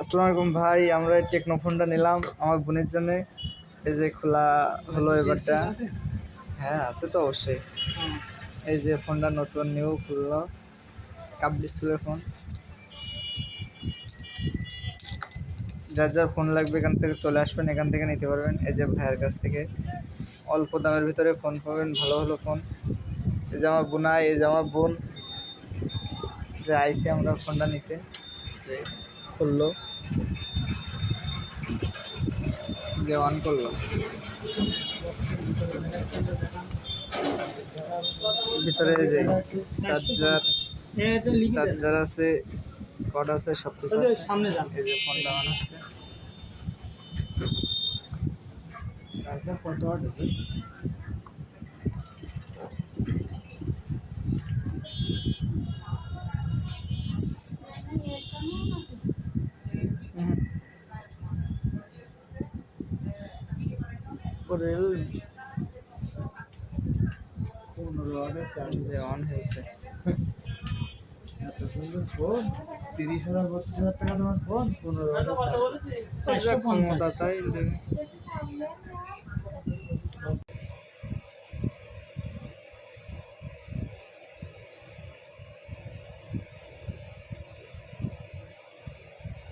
আসসালামু আলাইকুম ভাই, আমরা এই টেকনো ফোনটা নিলাম আমার বোনের জন্য। এই যে খোলা হলো এবারটা। হ্যাঁ আছে তো অবশ্যই। এই যে ফোনটা নতুন নিউ খুললো, কাপ ডিসপ্লে ফোন। যার যার ফোন লাগবে এখান থেকে চলে আসবেন, এখান থেকে নিতে পারবেন। এই যে ভাইয়ের কাছ থেকে অল্প দামের ভিতরে ফোন পাবেন, ভালো ভালো ফোন। এই যে আমার বোনাই, এই যে আমার বোন, যে আইসি আমরা ফোনটা নিতে, যে খুললো, যে অন করলো। ভিতরে যে চার্জার আছে, কর্ড আছে, সব কিছু আছে। সামনে যান, এই যে ফোন লাগানো হচ্ছে। কত রেল 15 যে অন হয়েছে। এত সুন্দর ফোন, 30,000 32,000 টাকা তোমার ফোন, 15 ক্ষমতা তাই